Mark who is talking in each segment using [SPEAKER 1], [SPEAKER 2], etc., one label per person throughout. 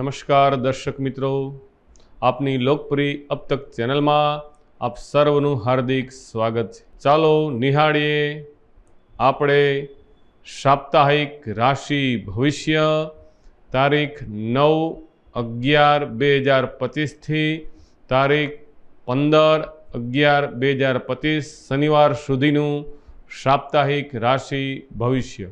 [SPEAKER 1] નમસ્કાર દર્શક મિત્રો, આપની લોકપ્રિય અબ તક ચેનલમાં આપ સર્વનું હાર્દિક સ્વાગત છે। ચાલો નિહાળીએ આપણે સાપ્તાહિક રાશિ ભવિષ્ય તારીખ 9/11/2025 થી તારીખ 15/11/2025 શનિવાર સુધીનું સાપ્તાહિક રાશિ ભવિષ્ય।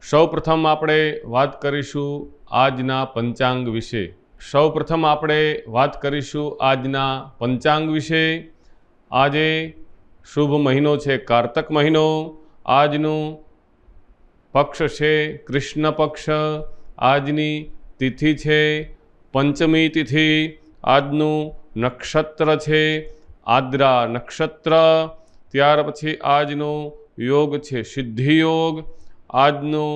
[SPEAKER 1] સૌપ્રથમ આપણે વાત કરીશું આજના પંચાંગ વિશે। સૌપ્રથમ આપણે વાત કરીશું આજના પંચાંગ વિશે। આજે શુભ મહિનો છે કારતક મહિનો। આજનું પક્ષ છે કૃષ્ણ પક્ષ। આજની તિથિ છે પંચમી તિથિ। આજનું નક્ષત્ર છે આદ્રા નક્ષત્ર। ત્યાર પછી આજનો યોગ છે સિદ્ધિ યોગ। આજનું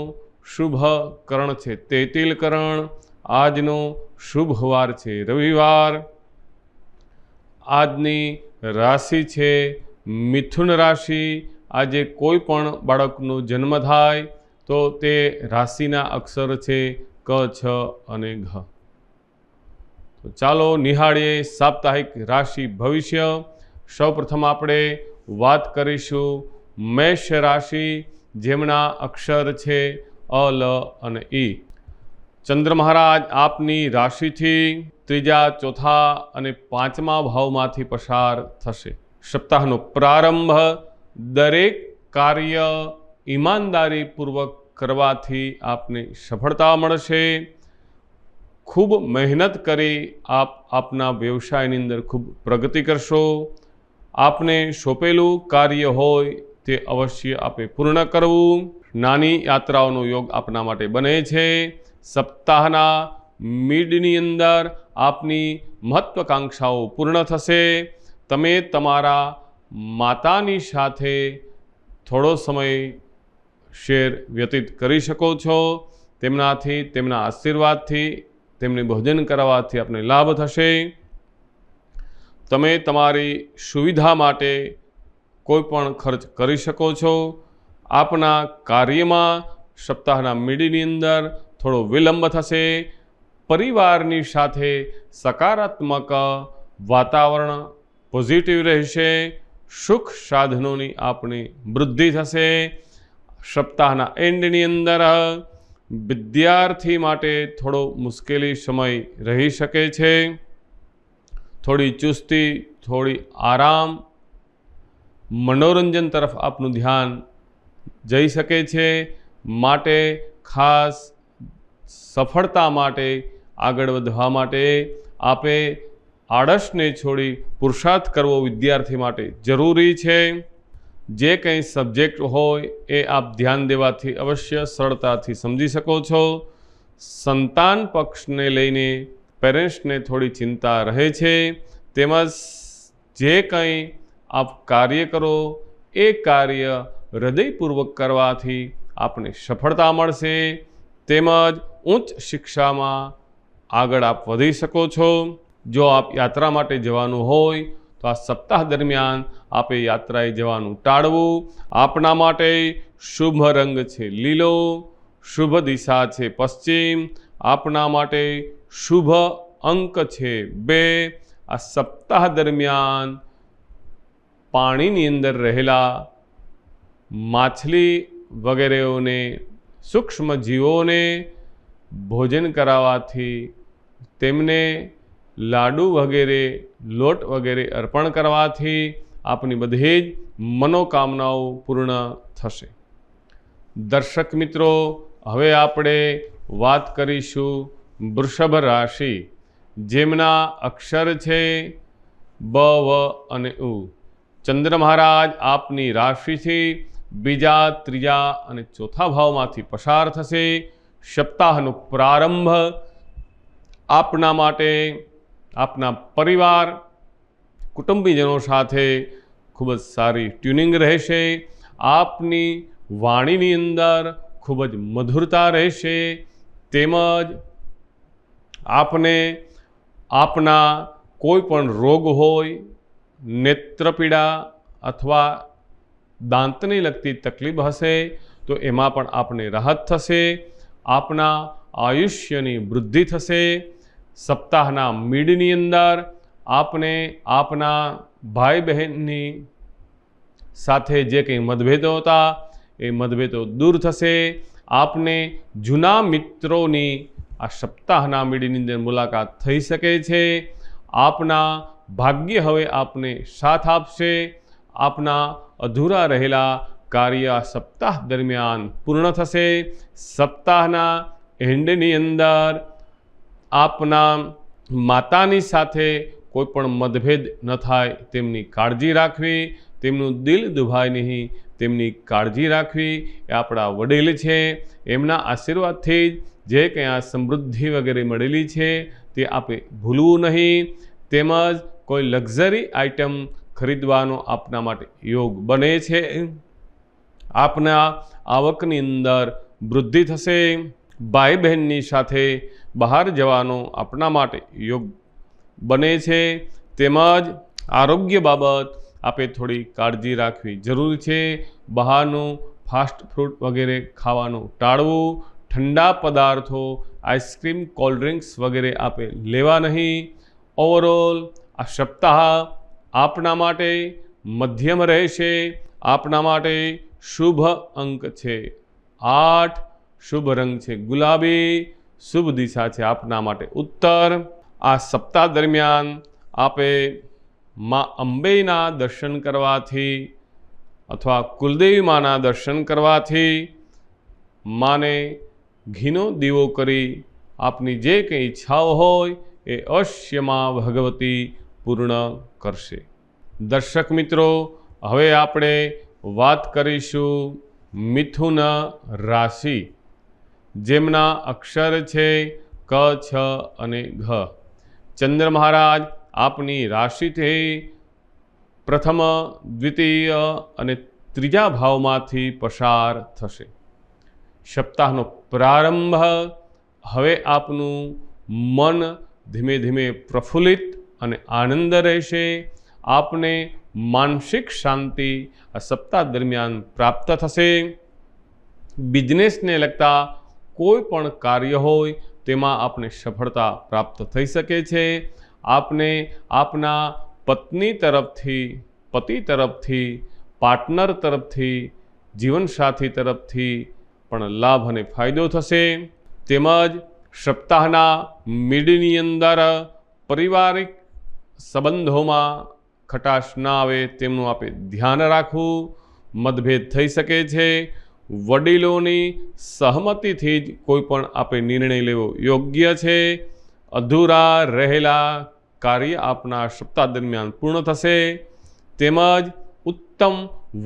[SPEAKER 1] શુભ કરણ છે તેતિલ કરણ। આજનો શુભ વાર છે રવિવાર। આજની રાશિ છે મિથુન રાશિ। આજે કોઈ પણ બાળકનો જન્મ થાય તો તે રાશિના અક્ષર છે ક, છ અને ઘ। તો ચાલો નિહાળીએ સાપ્તાહિક રાશિ ભવિષ્ય। સૌપ્રથમ આપણે વાત કરીશું મેષ રાશિ, જેમના અક્ષર છે અ, લ અને ઈ। ચંદ્ર મહારાજ આપની રાશિથી ત્રીજા, ચોથા અને પાંચમા ભાવમાંથી પસાર થશે। સપ્તાહનો પ્રારંભ દરેક કાર્ય ઈમાનદારીપૂર્વક કરવાથી આપને સફળતા મળશે। ખૂબ મહેનત કરી આપ આપના વ્યવસાયની અંદર ખૂબ પ્રગતિ કરશો। આપને સોંપેલું કાર્ય હોય તે અવશ્ય આપે પૂર્ણ કરવું। નાની યાત્રાઓનો યોગ આપના માટે બને છે। સપ્તાહના મિડની અંદર આપની મહત્વાકાંક્ષાઓ પૂર્ણ થશે। તમે તમારા માતાની સાથે થોડો સમય શેર વ્યતીત કરી શકો છો। તેમનાથી, તેમના આશીર્વાદથી, તેમને ભોજન કરવાથી આપને લાભ થશે। તમે તમારી સુવિધા માટે કોઈ પણ ખર્ચ કરી શકો છો। આપના કાર્યમાં સપ્તાહના મિડની અંદર થોડો વિલંબ થશે। પરિવારની સાથે સકારાત્મક વાતાવરણ પોઝિટિવ રહેશે। સુખ સાધનોની આપણી વૃદ્ધિ થશે। સપ્તાહના એન્ડની અંદર વિદ્યાર્થી માટે થોડો મુશ્કેલી સમય રહી શકે છે। થોડી ચુસ્તી, થોડી આરામ, મનોરંજન તરફ આપનું ધ્યાન જઈ શકે છે। માટે ખાસ સફળતા માટે, આગળ વધવા માટે આપે આળસને છોડી પુરુષાર્થ કરવો વિદ્યાર્થી માટે જરૂરી છે। જે કંઈ સબ્જેક્ટ હોય એ આપ ધ્યાન દેવાથી અવશ્ય સરળતાથી સમજી શકો છો। સંતાન પક્ષને લઈને પેરેન્ટ્સને થોડી ચિંતા રહે છે। તેમજ જે કંઈ આપ કાર્ય કરો એ કાર્ય હૃદયપૂર્વક કરવાથી આપને સફળતા મળશે। તેમજ ઉચ્ચ શિક્ષામાં આગળ આપ વધી શકો છો। જો આપ યાત્રા માટે જવાનું હોય તો આ સપ્તાહ દરમિયાન આપે યાત્રાએ જવાનું ટાળવું। આપના માટે શુભ રંગ છે લીલો। શુભ દિશા છે પશ્ચિમ। આપના માટે શુભ અંક છે 2। આ સપ્તાહ દરમિયાન પાણીની અંદર રહેલા માછલી વગેરેઓને, સૂક્ષ્મ જીવોને ભોજન કરાવવાથી, તેમને લાડુ વગેરે, લોટ વગેરે અર્પણ કરવાથી આપની બધી જ મનોકામનાઓ પૂર્ણ થશે। દર્શક મિત્રો, હવે આપણે વાત કરીશું વૃષભ રાશિ, જેમના અક્ષર છે બ, વ અને ઉ। ચંદ્ર મહારાજ આપની રાશિથી બીજા, ત્રીજા અને ચોથા ભાવમાંથી પસાર થશે। સપ્તાહનો પ્રારંભ આપના માટે, આપના પરિવાર, કુટુંબીજનો સાથે ખૂબ જ સારી ટ્યુનિંગ રહેશે। આપની વાણીની અંદર ખૂબ જ મધુરતા રહેશે। તેમજ આપને આપના કોઈ પણ રોગ હોય, નેત્રપીડા અથવા દાંતને લગતી તકલીફ હશે તો એમાં પણ આપને રાહત થશે। આપના આયુષ્યની વૃદ્ધિ થશે। સપ્તાહના મિડની અંદર આપને આપના ભાઈ બહેનની સાથે જે કંઈ મતભેદો હતા એ મતભેદો દૂર થશે। આપને જૂના મિત્રોની આ સપ્તાહના મિડની અંદર મુલાકાત થઈ શકે છે। આપના ભાગ્ય હવે આપને સાથ આપશે। આપના અધૂરા રહેલા કાર્ય સપ્તાહ દરમિયાન પૂર્ણ થશે। સપ્તાહના એન્ડની અંદર આપના માતાની સાથે કોઈ પણ મતભેદ ન થાય તેમની કાળજી રાખવી, તેમનું દિલ દુભાય નહીં તેમની કાળજી રાખવી। એ આપણા વડીલ છે, એમના આશીર્વાદથી જે કંઈ આ સમૃદ્ધિ વગેરે મળેલી છે તે આપે ભૂલવું નહીં। તેમજ કોઈ લક્ઝરી આઇટમ ખરીદવાનો આપના માટે યોગ બને છે। આપના આવકની અંદર વૃદ્ધિ થશે। ભાઈ બહેનની સાથે બહાર જવાનો આપના માટે યોગ બને છે। તેમજ આરોગ્ય બાબત આપે થોડી કાળજી રાખવી જરૂરી છે। બહારનું ફાસ્ટ ફૂડ વગેરે ખાવાનું ટાળવું। ઠંડા પદાર્થો, આઈસ્ક્રીમ, કોલ્ડ ડ્રિંક્સ વગેરે આપે લેવા નહીં। ઓવરઓલ આ સપ્તાહ આપના માટે મધ્યમ રહેશે। આપના માટે શુભ અંક છે 8, શુભ રંગ છે ગુલાબી, શુભ દિશા છે આપના માટે ઉત્તર। આ સપ્તાહ દરમિયાન આપે મા અંબેના દર્શન કરવાથી અથવા કુલદેવી માના દર્શન કરવાથી માને ઘીનો દીવો કરી આપની જે કંઈ ઈચ્છાઓ હોય એ અવશ્ય મા ભગવતી પૂર્ણ કરશે। દર્શક મિત્રો, હવે આપણે વાત કરીશું મિથુન રાશિ, જેમના અક્ષર છે ક, છ અને ઘ। ચંદ્ર મહારાજ આપની રાશિથી પ્રથમ, દ્વિતીય અને ત્રીજા ભાવમાંથી પસાર થશે। સપ્તાહનો પ્રારંભ હવે આપનું મન ધીમે ધીમે પ્રફુલ્લિત અને આનંદ રહેશે। આપને માનસિક શાંતિ આ સપ્તાહ દરમિયાન પ્રાપ્ત થશે। બિઝનેસને લગતા કોઈ પણ કાર્ય હોય તેમાં આપને સફળતા પ્રાપ્ત થઈ શકે છે। આપને આપના પત્ની તરફથી, પતિ તરફથી, પાર્ટનર તરફથી, જીવનસાથી તરફથી પણ લાભ અને ફાયદો થશે। તેમજ સપ્તાહના મિડની અંદર પારિવારિક સંબંધોમાં ખટાશ ના આવે તેમનું આપે ધ્યાન રાખવું। મતભેદ થઈ શકે છે। વડીલોની સહમતિથી જ કોઈ પણ આપે નિર્ણય લેવો યોગ્ય છે। અધૂરા રહેલા કાર્ય આપના સપ્તાહ દરમિયાન પૂર્ણ થશે। તેમજ ઉત્તમ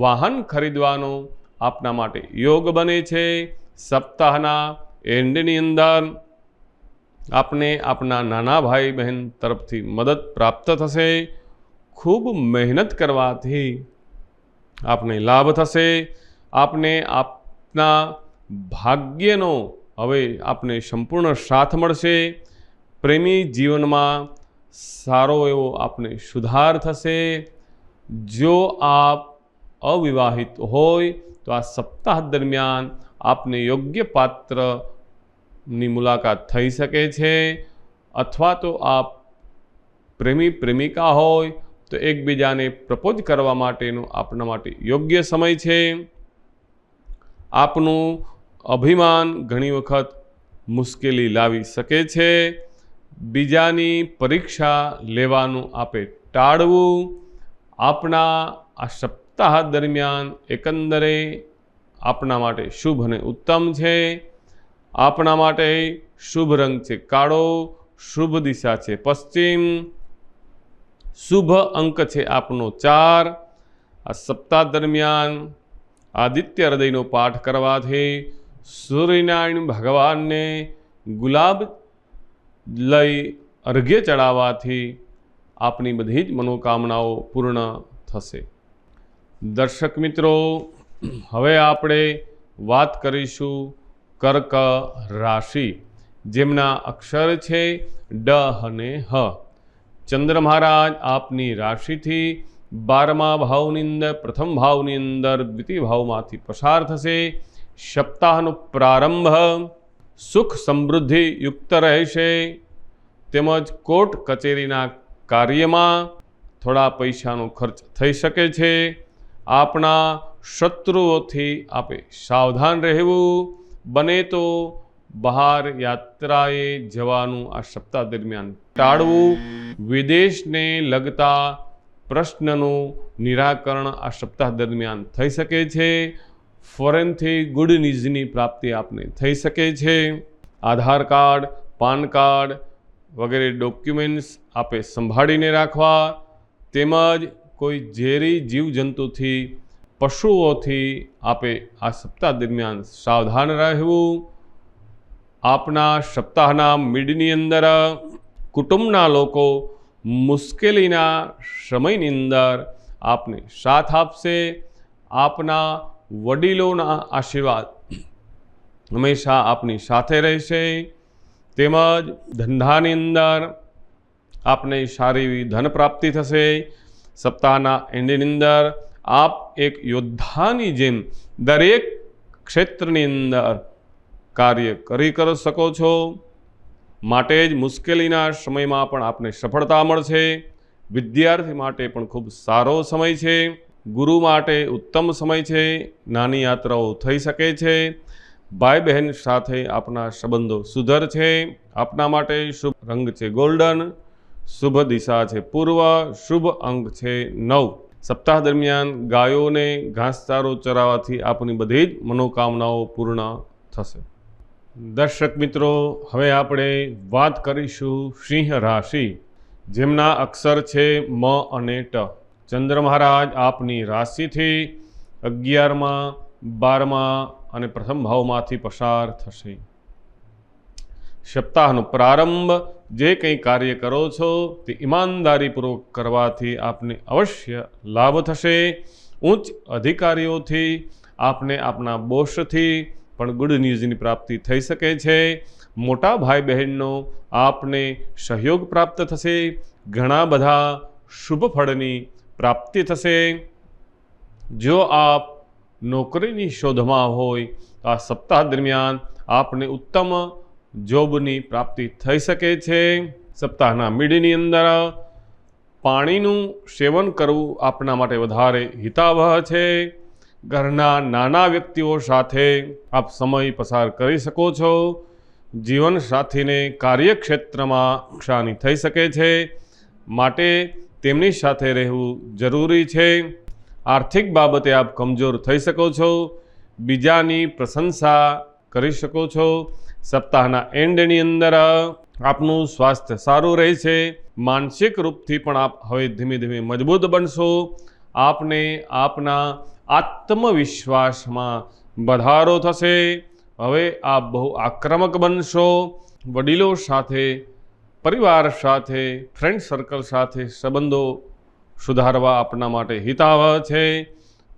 [SPEAKER 1] વાહન ખરીદવાનો આપના માટે યોગ બને છે। સપ્તાહના એન્ડની અંદર આપને આપના નાના ભાઈ બહેન તરફથી મદદ પ્રાપ્ત થશે। ખૂબ મહેનત કરવાથી આપને લાભ થશે। આપને આપના ભાગ્યનો હવે આપને સંપૂર્ણ સાથ મળશે। પ્રેમી જીવનમાં સારો એવો આપને સુધાર થશે। જો આપ અવિવાહિત હોય તો આ સપ્તાહ દરમિયાન આપને યોગ્ય પાત્રની મુલાકાત થઈ શકે છે। અથવા તો આપ પ્રેમી પ્રેમિકા હોય તો એકબીજાને પ્રપોઝ કરવા માટેનો આપના માટે યોગ્ય સમય છે। આપનું અભિમાન ઘણી વખત મુશ્કેલી લાવી શકે છે। બીજાની પરીક્ષા લેવાનું આપે ટાળવું। આપના આ સપ્તાહ દરમિયાન એકંદરે આપના માટે શુભ અને ઉત્તમ છે। આપના માટે શુભ રંગ છે કાળો, શુભ દિશા છે પશ્ચિમ, શુભ અંક છે આપનો 4। આ સપ્તાહ દરમિયાન આદિત્ય હૃદયનો પાઠ કરવાથી, સૂર્યનારાયણ ભગવાનને ગુલાબ લઈ અર્ઘ્ય ચડાવવાથી આપની બધી જ મનોકામનાઓ પૂર્ણ થશે। દર્શક મિત્રો, હવે આપણે વાત કરીશું કર્ક રાશિ, જેમના અક્ષર છે ડ અને હ। ચંદ્ર મહારાજ આપની રાશિથી 12મા ભાવની અંદર, પ્રથમ ભાવની અંદર, દ્વિતીય ભાવમાંથી પસાર થશે। સપ્તાહનો પ્રારંભ સુખ સમૃદ્ધિ યુક્ત રહેશે, તેમજ કોર્ટ કચેરીના કાર્યમાં થોડા પૈસાનો ખર્ચ થઈ શકે છે. આપણા શત્રુઓથી આપે સાવધાન રહેવું, બને તો બહાર યાત્રાએ જવાનું આ સપ્તાહ દરમિયાન ટાળવું. વિદેશને લગતા પ્રશ્નનું નિરાકરણ આ સપ્તાહ દરમિયાન થઈ શકે છે. ફોરેનથી ગુડ ન્યૂઝની પ્રાપ્તિ આપને થઈ શકે છે. આધાર કાર્ડ, પાન કાર્ડ વગેરે ડોક્યુમેન્ટ્સ આપે સંભાળીને રાખવા, તેમજ કોઈ ઝેરી જીવજંતુથી, પશુઓથી આપે આ સપ્તાહ દરમિયાન સાવધાન રહેવું. આપના સપ્તાહના મિડની અંદર કુટુંબના લોકો મુશ્કેલીના સમયની અંદર આપને સાથ આપશે. આપના વડીલોના આશીર્વાદ હંમેશા આપની સાથે રહેશે. તેમજ ધંધાની અંદર આપને સારી એવી ધન પ્રાપ્તિ થશે. સપ્તાહના એન્ડની અંદર આપ એક યોદ્ધાની જેમ દરેક ક્ષેત્રની અંદર કાર્ય કરી શકો છો. માટે જ મુશ્કેલીના સમયમાં પણ આપને સફળતા મળશે. વિદ્યાર્થી માટે પણ ખૂબ સારો સમય છે. ગુરુ માટે ઉત્તમ સમય છે. નાની યાત્રાઓ થઈ શકે છે. ભાઈ બહેન સાથે આપના સંબંધો સુધર છે. આપના માટે શુભ રંગ છે ગોલ્ડન, શુભ દિશા છે પૂર્વ, શુભ અંક છે 9. સપ્તાહ દરમિયાન ગાયોને ઘાસચારો ચરાવવાથી આપની બધી જ મનોકામનાઓ પૂર્ણ થશે. દર્શક મિત્રો, હવે આપણે વાત કરીશું સિંહ રાશિ, જેમના અક્ષર છે મ અને ટ. ચંદ્ર મહારાજ આપની રાશિથી 11માં, 12માં અને પ્રથમ ભાવમાંથી પસાર થશે. સપ્તાહનો પ્રારંભ જે કંઈ કાર્ય કરો છો તે ઈમાનદારીપૂર્વક કરવાથી આપને અવશ્ય લાભ થશે. ઉચ્ચ અધિકારીઓથી, આપને આપના બોસથી પણ ગુડ ન્યૂઝની પ્રાપ્તિ થઈ શકે છે. મોટા ભાઈ બહેનનો આપને સહયોગ પ્રાપ્ત થશે. ઘણા બધા શુભ ફળની પ્રાપ્તિ થશે. જો આપ નોકરીની શોધમાં હોય તો આ સપ્તાહ દરમિયાન આપને ઉત્તમ જોબની પ્રાપ્તિ થઈ શકે છે. સપ્તાહના મિડની અંદર પાણીનું સેવન કરવું આપના માટે વધારે હિતાવહ છે. ઘરના નાના વ્યક્તિઓ સાથે આપ સમય પસાર કરી શકો છો. જીવનસાથીને કાર્યક્ષેત્રમાં નુકસાની થઈ શકે છે, માટે તેમની સાથે રહેવું જરૂરી છે. આર્થિક બાબતે આપ કમજોર થઈ શકો છો. બીજાની પ્રશંસા કરી શકો છો. સપ્તાહના એન્ડની અંદર આપનું સ્વાસ્થ્ય સારું રહેશે. માનસિક રૂપથી પણ આપ હવે ધીમે ધીમે મજબૂત બનશો. આપને આપના આત્મવિશ્વાસમાં વધારો થશે. હવે આપ બહુ આક્રમક બનશો. વડીલો સાથે, પરિવાર સાથે, ફ્રેન્ડ સર્કલ સાથે સંબંધો સુધારવા આપના માટે હિતાવહ છે.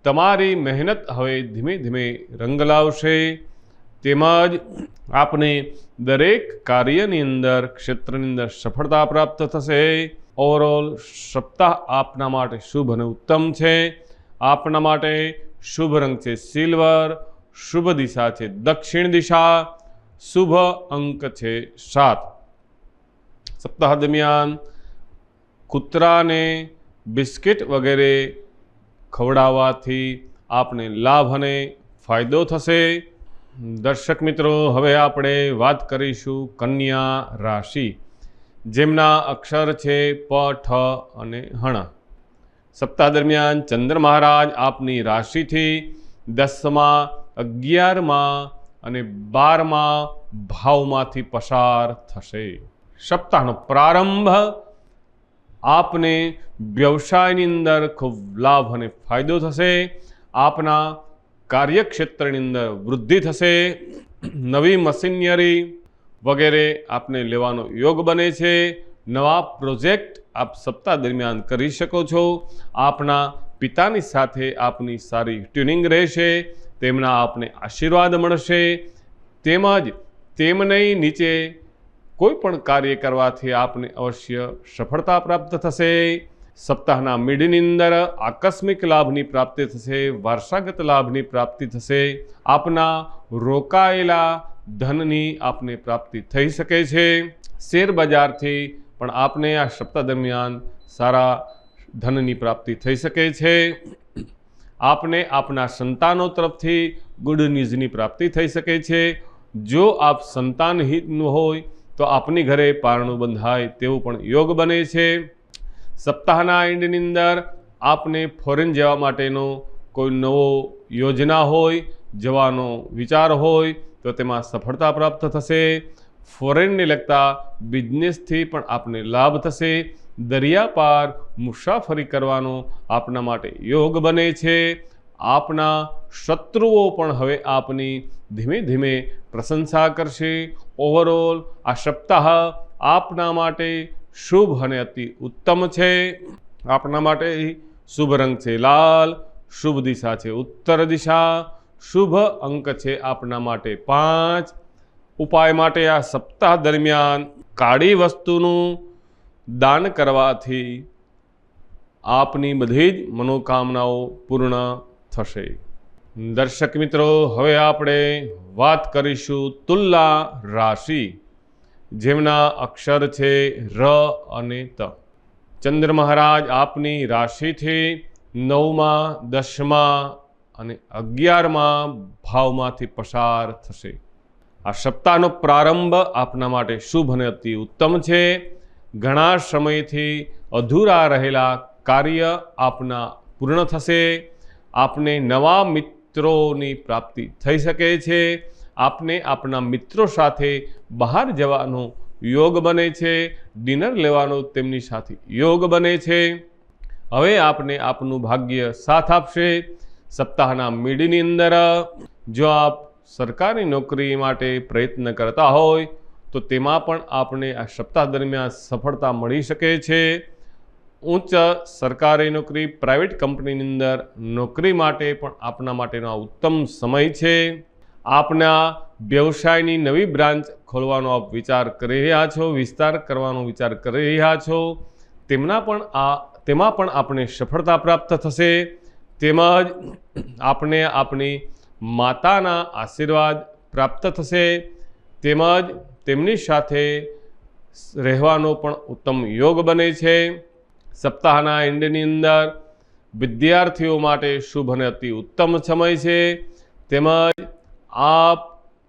[SPEAKER 1] તમારી મહેનત હવે ધીમે ધીમે રંગ લાવશે. તેમજ આપને દરેક કાર્યની અંદર, ક્ષેત્રની અંદર સફળતા પ્રાપ્ત થશે. ઓવરઓલ સપ્તાહ આપના માટે શુભ અને ઉત્તમ છે. આપના માટે શુભ રંગ છે સિલ્વર, શુભ દિશા છે દક્ષિણ દિશા, શુભ અંક છે 7. સપ્તાહ દરમિયાન કૂતરાને બિસ્કિટ વગેરે ખવડાવવાથી આપને લાભ અને ફાયદો થશે. દર્શક મિત્રો, હવે આપણે વાત કરીશું કન્યા રાશિ, જેમના અક્ષર છે પ, ઠ અને હણ. સપ્તાહ દરમિયાન ચંદ્ર મહારાજ આપની રાશિથી 10માં, 11માં અને 12માં ભાવમાંથી પસાર થશે. સપ્તાહનો પ્રારંભ આપને વ્યવસાયની અંદર ખૂબ લાભ અને ફાયદો થશે. આપના કાર્યક્ષેત્રની અંદર વૃદ્ધિ થશે. નવી મશીનરી વગેરે આપને લેવાનો યોગ બને છે. નવા પ્રોજેક્ટ આપ સપ્તાહ દરમિયાન કરી શકો છો. આપના પિતાની સાથે આપની સારી ટ્યુનિંગ રહેશે. તેમના આપને આશીર્વાદ મળશે. તેમજ તેમની નીચે કોઈ પણ કાર્ય કરવાથી આપને અવશ્ય સફળતા પ્રાપ્ત થશે. સપ્તાહના મિડની અંદર આકસ્મિક લાભની પ્રાપ્તિ થશે. વારસાગત લાભની પ્રાપ્તિ થશે. આપના રોકાયેલા ધનની આપને પ્રાપ્તિ થઈ શકે છે। શેર બજારથી પણ આપને આ સપ્તાહ દરમિયાન સારા ધનની પ્રાપ્તિ થઈ શકે છે। આપને આપના સંતાનો તરફથી ગુડ ન્યૂઝની પ્રાપ્તિ થઈ શકે છે। જો આપ સંતાનહિતનું હોય તો આપની ઘરે પારણું બંધાય તેવું પણ યોગ બને છે। સપ્તાહના એન્ડની અંદર આપને ફોરેન જવા માટેનો કોઈ નવો યોજના હોય, જવાનો વિચાર હોય તો તેમાં સફળતા પ્રાપ્ત થશે। ફોરેનને લગતા બિઝનેસથી પણ આપને લાભ થશે। દરિયા પાર મુસાફરી કરવાનો આપના માટે યોગ બને છે। આપના શત્રુઓ પણ હવે આપની ધીમે ધીમે પ્રશંસા કરશે। ઓવરઓલ આ સપ્તાહ આપના માટે શુભ અને અતિ ઉત્તમ છે। આપના માટે શુભ રંગ છે લાલ, શુભ દિશા છે ઉત્તર દિશા, શુભ અંક છે આપના માટે 5। ઉપાય માટે આ સપ્તાહ દરમિયાન કાળી વસ્તુનું દાન કરવાથી આપની બધી જ મનોકામનાઓ પૂર્ણ થશે। દર્શક મિત્રો, હવે આપણે વાત કરીશું તુલા રાશિ, જેમના અક્ષર છે ર અને ત। ચંદ્ર મહારાજ આપની રાશિથી 9મા, 10મા અને 11મા ભાવમાંથી પસાર થશે। આ સપ્તાહનો પ્રારંભ આપના માટે શુભ અને અતિ ઉત્તમ છે। ઘણા સમયથી અધૂરા રહેલા કાર્ય આપના પૂર્ણ થશે। આપને નવા મિત્રોની પ્રાપ્તિ થઈ શકે છે। આપને આપના મિત્રો સાથે બહાર જવાનો યોગ બને છે। ડિનર લેવાનો તેમની સાથે યોગ બને છે। હવે આપને આપનું ભાગ્ય સાથ આપશે। સપ્તાહના મિડની અંદર જો આપ સરકારી નોકરી માટે પ્રયત્ન કરતા હોય તો તેમાં પણ આપને આ સપ્તાહ દરમિયાન સફળતા મળી શકે છે। ઉચ્ચ સરકારી નોકરી, પ્રાઇવેટ કંપનીની અંદર નોકરી માટે પણ આપના માટેનો આ ઉત્તમ સમય છે। આપના વ્યવસાયની નવી બ્રાન્ચ ખોલવાનો આપ વિચાર કરી રહ્યા છો, વિસ્તાર કરવાનો વિચાર કરી રહ્યા છો, તેમાં પણ આપને સફળતા પ્રાપ્ત થશે। તેમજ આપને આપની માતાના આશીર્વાદ પ્રાપ્ત થશે। તેમજ તેમની સાથે રહેવાનો પણ ઉત્તમ યોગ બને છે। સપ્તાહના એન્ડની અંદર વિદ્યાર્થીઓ માટે શુભ અને અતિ ઉત્તમ સમય છે। તેમજ આપ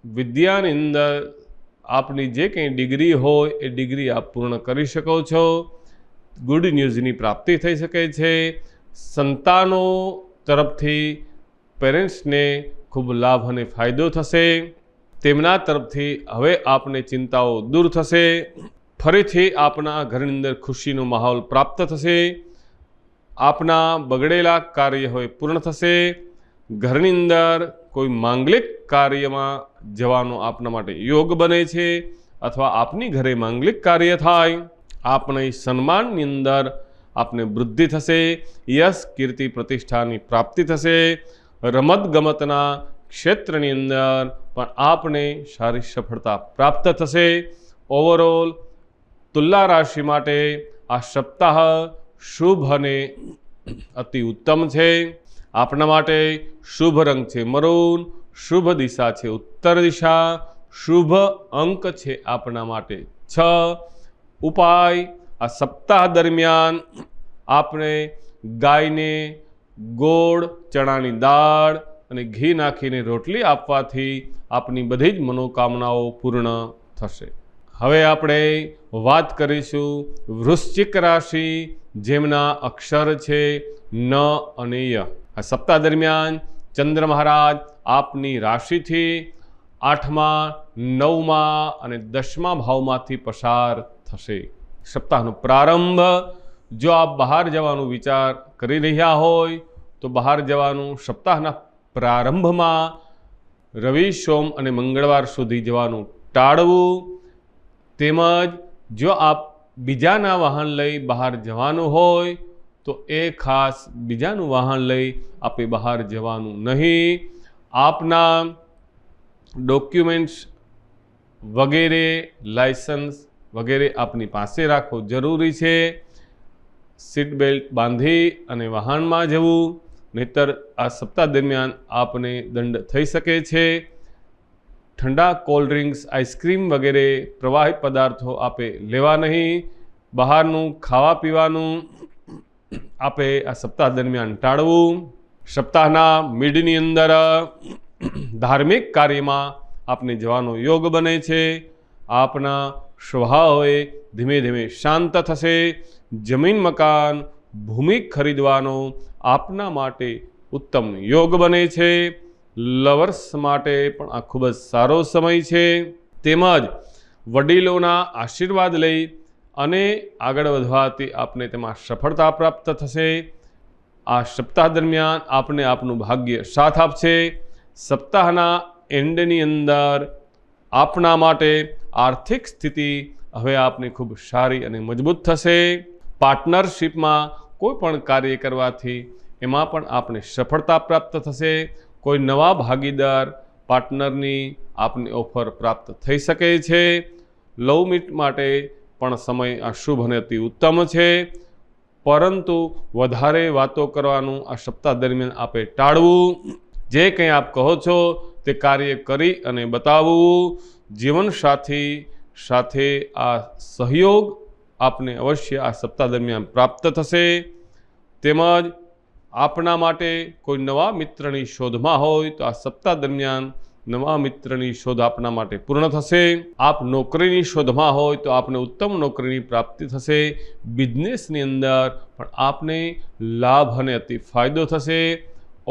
[SPEAKER 1] વિદ્યાની અંદર આપની જે કંઈ ડિગ્રી હોય એ ડિગ્રી આપ પૂર્ણ કરી શકો છો। ગુડ ન્યૂઝની પ્રાપ્તિ થઈ શકે છે। સંતાનો તરફથી પેરેન્ટ્સને ખૂબ લાભ અને ફાયદો થશે। તેમના તરફથી હવે આપને ચિંતાઓ દૂર થશે। ફરીથી આપના ઘરની અંદર ખુશીનો માહોલ પ્રાપ્ત થશે। આપના બગડેલા કાર્ય હોય પૂર્ણ થશે। ઘરની અંદર કોઈ માંગલિક કાર્યમાં જવાનો આપના માટે યોગ બને છે, અથવા આપની ઘરે માંગલિક કાર્ય થાય। આપણી સન્માનની અંદર આપને વૃદ્ધિ થશે। યશ, કીર્તિ, પ્રતિષ્ઠાની પ્રાપ્તિ થશે। રમતગમતના ક્ષેત્રની અંદર પણ આપને સારી સફળતા પ્રાપ્ત થશે। ઓવરઓલ તુલા રાશિ માટે આ સપ્તાહ શુભ અને અતિ ઉત્તમ છે। આપના માટે શુભ રંગ છે મરૂન, શુભ દિશા છે ઉત્તર દિશા, શુભ અંક છે આપના માટે 6। ઉપાય આ સપ્તાહ દરમિયાન આપણે ગાયને ગોળ, ચણાની દાળ અને ઘી નાખીને રોટલી આપવાથી આપની બધી જ મનોકામનાઓ પૂર્ણ થશે। હવે આપણે વાત કરીશું વૃશ્ચિક રાશિ, જેમના અક્ષર છે ન અને ય। આ સપ્તાહ દરમિયાન ચંદ્ર મહારાજ આપની રાશિથી 8મા, 9મા અને 10મા ભાવમાંથી પસાર થશે। સપ્તાહનો પ્રારંભ જો આપ બહાર જવાનું વિચાર કરી રહ્યા હોય તો બહાર જવાનું સપ્તાહના પ્રારંભમાં રવિ, સોમ અને મંગળવાર સુધી જવાનું ટાળવું। તેમજ જો આપ બીજાના વાહન લઈ બહાર જવાનું હોય તો એ ખાસ બીજાનું વાહન લઈ આપે બહાર જવાનું નહીં। આપના ડોક્યુમેન્ટ્સ વગેરે, લાયસન્સ વગેરે આપની પાસે રાખવું જરૂરી છે। સીટ બેલ્ટ બાંધી અને વાહનમાં જવું, નહીતર આ સપ્તાહ દરમિયાન આપને દંડ થઈ શકે છે। ઠંડા કોલ્ડ ડ્રિંક્સ, આઈસ્ક્રીમ વગેરે પ્રવાહી પદાર્થો આપે લેવા નહીં. બહારનું ખાવા પીવાનું આપે આ સપ્તાહ દરમિયાન ટાળવું. સપ્તાહના મિડની અંદર ધાર્મિક કાર્યમાં આપને જવાનો યોગ બને છે. આપના સ્વભાવે ધીમે ધીમે શાંત થશે. જમીન મકાન ભૂમિ ખરીદવાનો આપના માટે ઉત્તમ યોગ બને છે. લવર્સ માટે પણ આ ખૂબ જ સારો સમય છે. તેમજ વડીલોના આશીર્વાદ લઈ અને આગળ વધવાથી આપને તેમાં સફળતા પ્રાપ્ત થશે. આ સપ્તાહ દરમિયાન આપને આપનું ભાગ્ય સાથ આપશે. સપ્તાહના એન્ડની અંદર આપના માટે આર્થિક સ્થિતિ હવે આપની ખૂબ સારી અને મજબૂત થશે. પાર્ટનરશિપમાં કોઈ પણ કાર્ય કરવાથી એમાં પણ આપને સફળતા પ્રાપ્ત થશે. કોઈ નવા ભાગીદાર પાર્ટનરની આપને ઓફર પ્રાપ્ત થઈ શકે છે. લવ મીટ માટે પણ સમય આ શુભ અને અતિ ઉત્તમ છે. પરંતુ વધારે વાતો કરવાનું આ સપ્તાહ દરમિયાન આપે ટાળવું. જે કંઈ આપ કહો છો તે કાર્ય કરી અને બતાવવું. જીવનસાથી સાથે આ સહયોગ આપને અવશ્ય આ સપ્તાહ દરમિયાન પ્રાપ્ત થશે. તેમજ આપના માટે કોઈ નવા મિત્રની શોધમાં હોય તો આ સપ્તાહ દરમિયાન નવા મિત્રની શોધ આપના માટે પૂર્ણ થશે. આપ નોકરીની શોધમાં હોય તો આપને ઉત્તમ નોકરીની પ્રાપ્તિ થશે. બિઝનેસની અંદર પણ આપને લાભ અને અતિ ફાયદો થશે.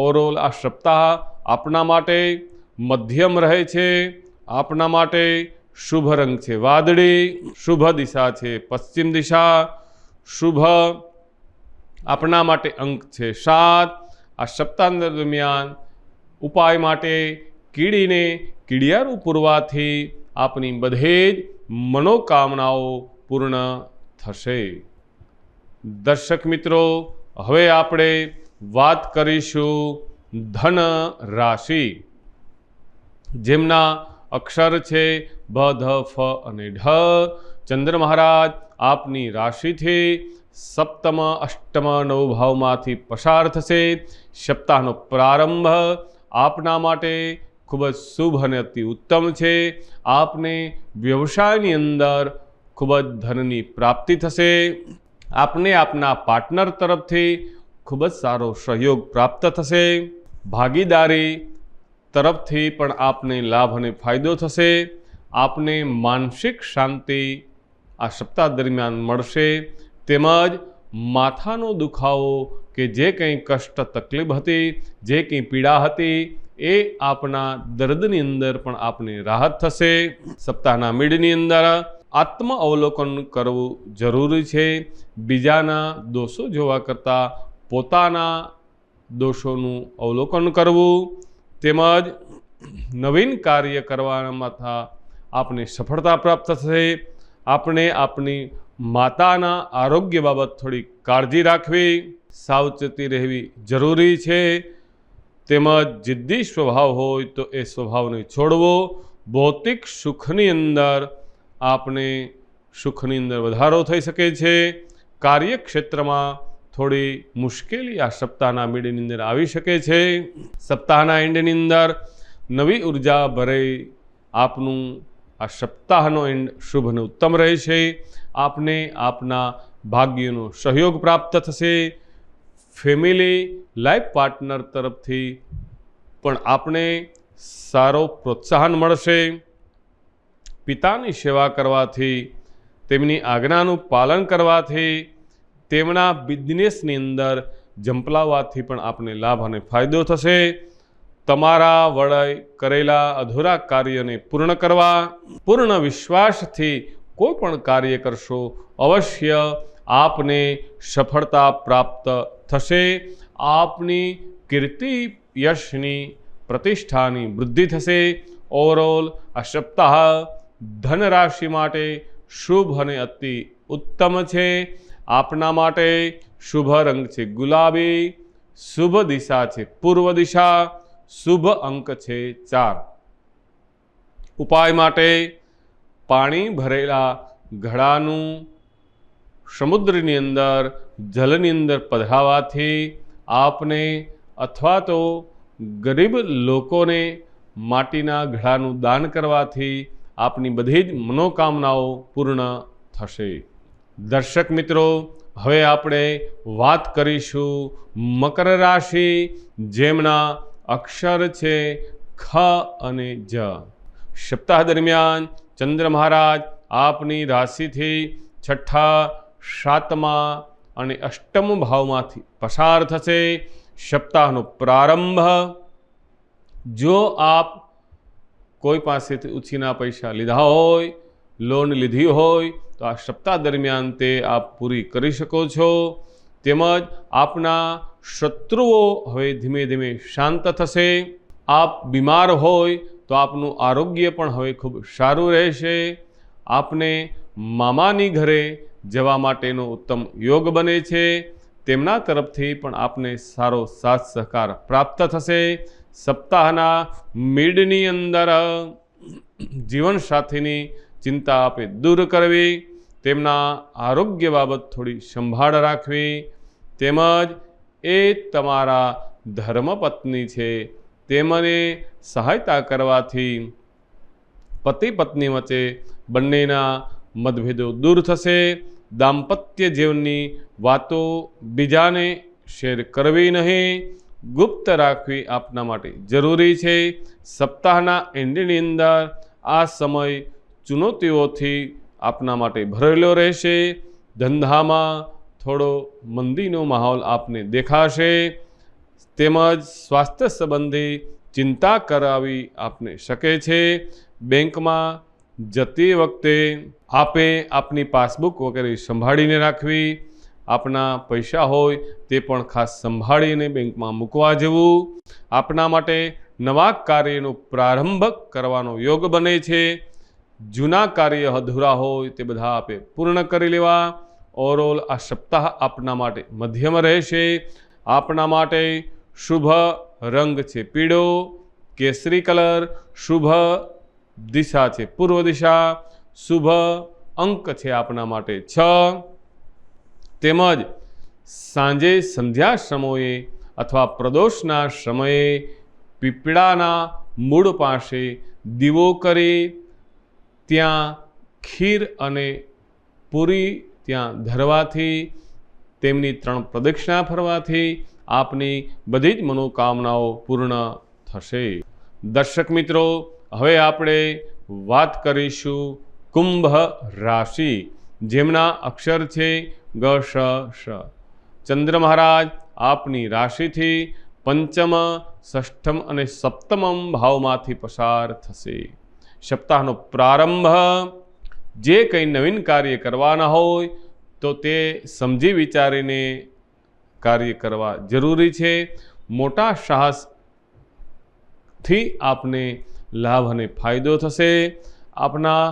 [SPEAKER 1] ઓવરઓલ આ સપ્તાહ આપના માટે મધ્યમ રહે છે. આપના માટે શુભ રંગ છે વાદળી. શુભ દિશા છે પશ્ચિમ દિશા. શુભ આપના માટે અંક છે 7. આ સપ્તાહ દરમિયાન ઉપાય માટે કીડીને કીડિયારું પૂરવાથી આપની બધે જ મનોકામનાઓ પૂર્ણ થશે. દર્શક મિત્રો, હવે આપણે વાત કરીશું ધન રાશિ, જેમના અક્ષર છે ભ, ધ, ફ અને ઢ. ચંદ્ર મહારાજ આપની રાશિથી સપ્તમ, અષ્ટમ, નવ ભાવમાંથી પસાર થશે. સપ્તાહનો પ્રારંભ આપના માટે ખૂબ જ શુભ અને અતિ ઉત્તમ છે. આપને વ્યવસાયની અંદર ખૂબ જ ધનની પ્રાપ્તિ થશે. આપને આપના પાર્ટનર તરફથી ખૂબ જ સારો સહયોગ પ્રાપ્ત થશે. ભાગીદારી તરફથી પણ આપને લાભ અને ફાયદો થશે. આપને માનસિક શાંતિ આ સપ્તાહ દરમિયાન મળશે. તેમજ માથાનો દુખાવો કે જે કંઈ કષ્ટ તકલીફ હતી, જે કંઈ પીડા હતી, એ આપના દર્દની અંદર પણ આપને રાહત થશે. સપ્તાહના મિડની અંદર આત્મ અવલોકન કરવું જરૂરી છે. બીજાના દોષો જોવા કરતાં પોતાના દોષોનું અવલોકન કરવું. તેમજ નવીન કાર્ય કરવામાં આપને સફળતા પ્રાપ્ત થશે. આપણે આપની માતાના આરોગ્ય બાબત થોડી કાળજી રાખવી, સાવચેતી રહેવી જરૂરી છે. તેમજ જિદ્દી સ્વભાવ હોય તો એ સ્વભાવને છોડવો. ભૌતિક સુખની અંદર આપને સુખની અંદર વધારો થઈ શકે છે. કાર્યક્ષેત્રમાં થોડી મુશ્કેલી આ સપ્તાહના મિડની અંદર આવી શકે છે. સપ્તાહના એન્ડની અંદર નવી ઉર્જા ભરે આપનું આ સપ્તાહનો એન્ડ શુભ અને ઉત્તમ રહેશે. આપને આપના ભાગ્યનો સહયોગ પ્રાપ્ત થશે. ફેમિલી લાઈફ પાર્ટનર તરફથી પણ આપને સારો પ્રોત્સાહન મળશે. પિતાની સેવા કરવાથી, તેમની આજ્ઞાનું પાલન કરવાથી, તેમના બિઝનેસની અંદર ઝંપલાવવાથી પણ આપને લાભ અને ફાયદો થશે. તમારા વડે કરેલા અધૂરા કાર્યને પૂર્ણ કરવા પૂર્ણ વિશ્વાસથી કોઈ પણ કાર્ય કરશો અવશ્ય આપને સફળતા પ્રાપ્ત થશે. આપની કીર્તિ, યશની, પ્રતિષ્ઠાની વૃદ્ધિ થશે. ઓવરઓલ આ સપ્તાહ ધન રાશિ માટે શુભ અને અતિ ઉત્તમ છે. આપના માટે શુભ રંગ છે ગુલાબી. શુભ દિશા છે પૂર્વ દિશા. શુભ અંક છે 4. ઉપાય માટે પાણી ભરેલા ઘડાનું સમુદ્રની અંદર, જલની અંદર પધરાવાથી આપને અથવા તો ગરીબ લોકોને માટીના ઘડાનું દાન કરવાથી આપની બધી જ મનોકામનાઓ પૂર્ણ થશે। દર્શક મિત્રો, હવે આપણે વાત કરીશું મકર રાશિ, જેમના અક્ષર છે ખ અને જ। સપ્તાહ દરમિયાન ચંદ્ર મહારાજ આપની રાશિથી છઠ્ઠા, સાતમા અને અષ્ટમ ભાવમાંથી પસાર થશે। સપ્તાહનો પ્રારંભ, જો આપ કોઈ પાસેથી ઉછીના પૈસા લીધા હોય, લોન લીધી હોય, તો આ સપ્તાહ દરમિયાન તે આપ પૂરી કરી શકો છો। તેમજ આપના શત્રુઓ હવે ધીમે ધીમે શાંત થશે। આપ બીમાર હોય તો આપનું આરોગ્ય પણ હવે ખૂબ સારું રહેશે। આપને મામાની ઘરે જવા માટેનો ઉત્તમ યોગ બને છે। તેમના તરફથી પણ આપને સારો સાથ સહકાર પ્રાપ્ત થશે। સપ્તાહના મિડની અંદર જીવનસાથીની ચિંતા આપે દૂર કરવી, તેમના આરોગ્ય બાબત થોડી સંભાળ રાખવી, તેમજ એ તમારા ધર્મપત્ની છે તેમને સહાયતા કરવાથી પતિ પત્ની વચ્ચે બંનેના મતભેદો દૂર થશે। દાંપત્ય જીવનની વાતો બીજાને શેર કરવી નહીં, ગુપ્ત રાખવી આપના માટે જરૂરી છે। સપ્તાહના એન્ડની અંદર આ સમય ચુનૌતીઓથી આપના માટે ભરેલો રહેશે। ધંધામાં થોડો મંદીનો માહોલ આપને દેખાશે, તેમજ સ્વાસ્થ્ય સંબંધી ચિંતા કરાવી આપને શકે છે। બેંકમાં જતી વખતે આપે આપની પાસબુક વગેરે સંભાળીને રાખવી, આપના પૈસા હોય તે પણ ખાસ સંભાળીને બેંકમાં મૂકવા જેવું। આપના માટે નવા કાર્યનો પ્રારંભ કરવાનો યોગ બને છે। જૂના કાર્ય અધૂરા હોય તે બધા આપે પૂર્ણ કરી લેવા। ઓવરઓલ આ સપ્તાહ આપના માટે મધ્યમ રહેશે। આપના માટે શુભ રંગ છે પીળો, કેસરી કલર, શુભ દિશા છે પૂર્વ દિશા, શુભ અંક છે આપના માટે 6, તેમજ સાંજે સંધ્યા સમયે અથવા પ્રદોષના સમયે પીપળાના મૂળ પાસે દીવો કરી ત્યાં ખીર અને પૂરી ત્યાં ધરવાથી, તેમની 3 પ્રદક્ષિણા ફરવાથી આપની બધી જ મનોકામનાઓ પૂર્ણ થશે। દર્શક મિત્રો, હવે આપણે વાત કરીશું કુંભ રાશિ, જેમના અક્ષર છે ગ, શ, શ। ચંદ્ર મહારાજ આપની રાશિથી પંચમ, ષષ્ઠમ અને સપ્તમ ભાવમાંથી પસાર થશે। સપ્તાહનો પ્રારંભ, જે કંઈ નવીન કાર્ય કરવાના હોય તો તે સમજી વિચારીને કાર્ય કરવા જરૂરી છે। મોટા સાહસથી આપને લાભ અને ફાયદો થશે। આપના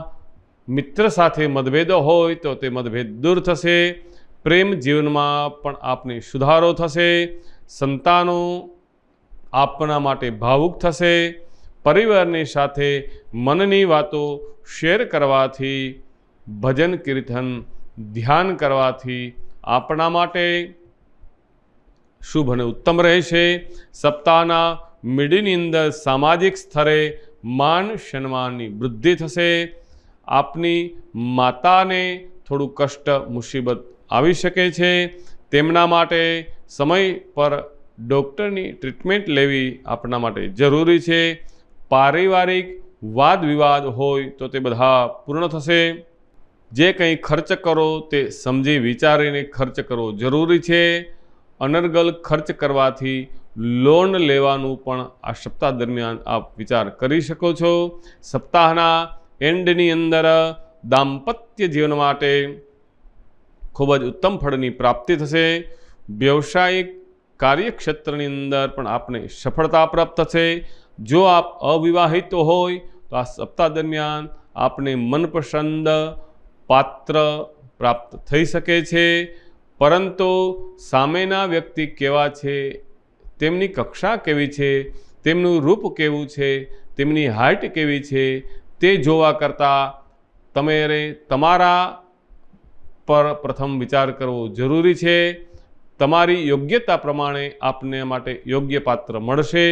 [SPEAKER 1] મિત્ર સાથે મતભેદો હોય તો તે મતભેદ દૂર થશે। પ્રેમ જીવનમાં પણ આપને સુધારો થશે। સંતાનો આપના માટે ભાવુક થશે। પરિવારની સાથે મનની વાતો શેર કરવાથી, ભજન કીર્તન ધ્યાન કરવાથી આપણા માટે શુભ અને ઉત્તમ રહેશે। સપ્તાહના મિડની અંદર સામાજિક સ્તરે માન સન્માનની વૃદ્ધિ થશે। આપની માતાને થોડું કષ્ટ મુસીબત આવી શકે છે, તેમના માટે સમય પર ડૉક્ટરની ટ્રીટમેન્ટ લેવી આપણા માટે જરૂરી છે। પારિવારિક વાદ વિવાદ હોય તો તે બધા પૂર્ણ થશે। જે કંઈ ખર્ચ કરો તે સમજી વિચારીને ખર્ચ કરવો જરૂરી છે। અનર્ગલ ખર્ચ કરવાથી લોન લેવાનું પણ આ સપ્તાહ દરમિયાન આપ વિચાર કરી શકો છો। સપ્તાહના એન્ડની અંદર દાંપત્ય જીવન માટે ખૂબ જ ઉત્તમ ફળની પ્રાપ્તિ થશે। વ્યવસાયિક કાર્યક્ષેત્રની અંદર પણ આપને સફળતા પ્રાપ્ત થશે। જો આપ અવિવાહિત હોય તો આ સપ્તાહ દરમિયાન આપને મનપસંદ પાત્ર પ્રાપ્ત થઈ શકે છે, પરંતુ સામેના વ્યક્તિ કેવા છે, તેમની કક્ષા કેવી છે, તેમનું રૂપ કેવું છે, તેમની હાઇટ કેવી છે, તે જોવા કરતાં તમારા પર પ્રથમ વિચાર કરવો જરૂરી છે। તમારી યોગ્યતા પ્રમાણે આપને માટે યોગ્ય પાત્ર મળશે।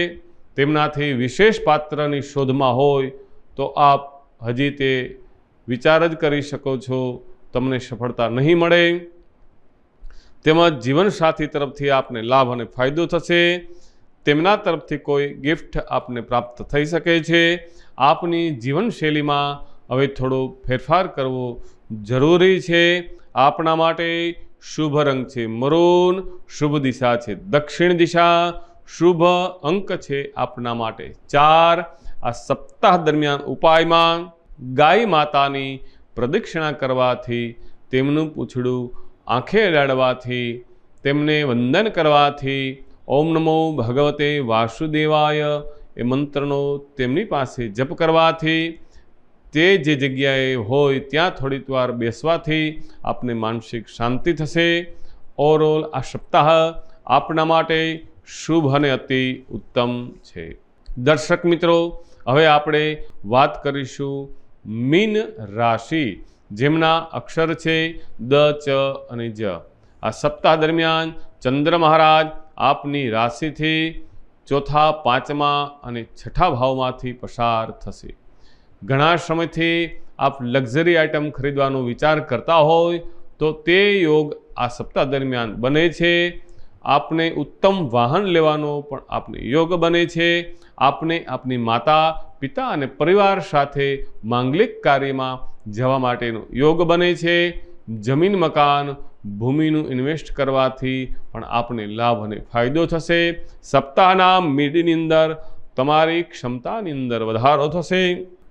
[SPEAKER 1] તેમનાથી વિશેષ પાત્રની શોધમાં હોય તો આપ હજી તે વિચાર જ કરી શકો છો, તમને સફળતા નહીં મળે। તેમજ જીવનસાથી તરફથી આપને લાભ અને ફાયદો થશે, તેમના તરફથી કોઈ ગિફ્ટ આપને પ્રાપ્ત થઈ શકે છે। આપની જીવનશૈલીમાં હવે થોડો ફેરફાર કરવો જરૂરી છે। આપના માટે શુભ રંગ છે મરૂન, શુભ દિશા છે દક્ષિણ દિશા, શુભ અંક છે આપના માટે 4। આ સપ્તાહ દરમિયાન ઉપાયમાં ગાય માતાની પ્રદક્ષિણા કરવાથી, તેમનું પૂંછડું આંખે અડાડવાથી, તેમને વંદન કરવાથી, ઓમ નમો ભગવતે વાસુદેવાય એ મંત્રનો તેમની પાસે જપ કરવાથી, તે જે જગ્યાએ હોય ત્યાં થોડીક વાર બેસવાથી આપને માનસિક શાંતિ થશે। ઓવરઓલ આ સપ્તાહ આપના માટે શુભ અને અતિ ઉત્તમ છે। દર્શક મિત્રો, હવે આપણે વાત કરીશું મીન રાશિ, જેમના અક્ષર છે દ, ચ અને જ। આ સપ્તાહ દરમિયાન ચંદ્ર મહારાજ આપની રાશિથી ચોથા, પાંચમા અને છઠ્ઠા ભાવમાંથી પસાર થશે। ઘણા સમયથી આપ લક્ઝરી આઇટમ ખરીદવાનો વિચાર કરતા હોય તો તે યોગ આ સપ્તાહ દરમિયાન બને છે। આપને ઉત્તમ વાહન લેવાનો પણ આપને યોગ બને છે। આપને આપની માતા, પિતા અને પરિવાર સાથે માંગલિક કાર્યમાં જવા માટેનો યોગ બને છે। જમીન, મકાન, ભૂમિનું ઇન્વેસ્ટ કરવાથી પણ આપને લાભ અને ફાયદો થશે। સપ્તાહના મિડની અંદર તમારી ક્ષમતાની અંદર વધારો થશે।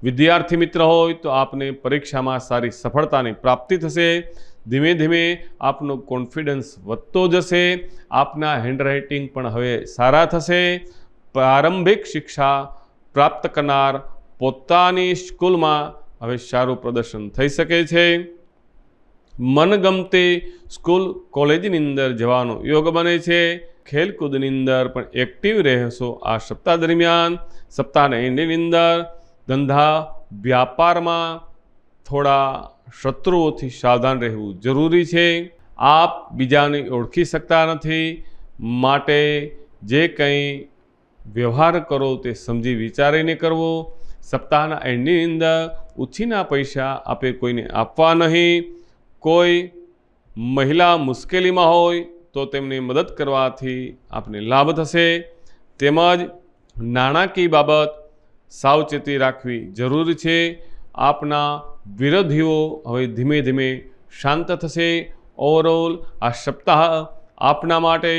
[SPEAKER 1] વિદ્યાર્થી મિત્ર હોય તો આપને પરીક્ષામાં સારી સફળતાની પ્રાપ્તિ થશે। ધીમે ધીમે આપનો કોન્ફિડન્સ વધતો જશે। આપના હેન્ડરાઇટિંગ પણ હવે સારા થશે। પ્રારંભિક શિક્ષા પ્રાપ્ત કરનાર પોતાની સ્કૂલમાં હવે સારું પ્રદર્શન થઈ શકે છે। મનગમતી સ્કૂલ, કોલેજની અંદર જવાનો યોગ બને છે। ખેલકૂદની અંદર પણ એક્ટિવ રહેશો આ સપ્તાહ દરમિયાન। સપ્તાહના એન્ડની અંદર ધંધા, વ્યાપારમાં થોડા શત્રુઓથી સાવધાન રહેવું જરૂરી છે। આપ બીજાને ઓળખી શકતા નથી, માટે જે કંઈ વ્યવહાર કરો તે સમજી વિચારીને કરવો। સપ્તાહના એન્ડની અંદર ઉછીના પૈસા આપે કોઈને આપવા નહીં। કોઈ મહિલા મુશ્કેલીમાં હોય તો તેમને મદદ કરવાથી આપને લાભ થશે। તેમજ નાણાકીય બાબત સાવચેતી રાખવી જરૂરી છે। આપના વિરોધીઓ હવે ધીમે ધીમે શાંત થશે। ઓવરઓલ આ સપ્તાહ આપના માટે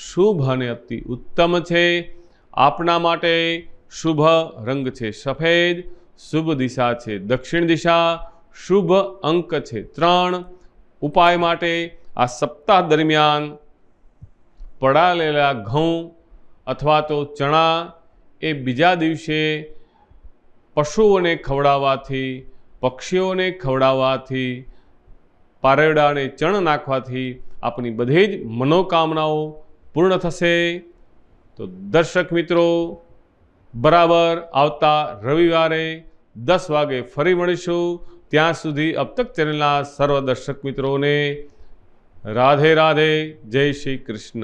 [SPEAKER 1] શુભ અને અતિ ઉત્તમ છે। આપના માટે શુભ રંગ છે સફેદ, શુભ દિશા છે દક્ષિણ દિશા, શુભ અંક છે 3। ઉપાય માટે આ સપ્તાહ દરમિયાન પડાલેલા ઘઉં અથવા તો ચણા એ બીજા દિવસે પશુઓને ખવડાવવાથી, પક્ષીઓને ખવડાવવાથી, પારેડાને ચણ નાખવાથી આપની બધી જ મનોકામનાઓ પૂર્ણ થશે। તો દર્શક મિત્રો, બરાબર આવતા રવિવારે 10 વાગે ફરી મળીશું। ત્યાં સુધી અબ તક ચેનલના સર્વ દર્શક મિત્રોને રાધે રાધે, જય શ્રી કૃષ્ણ।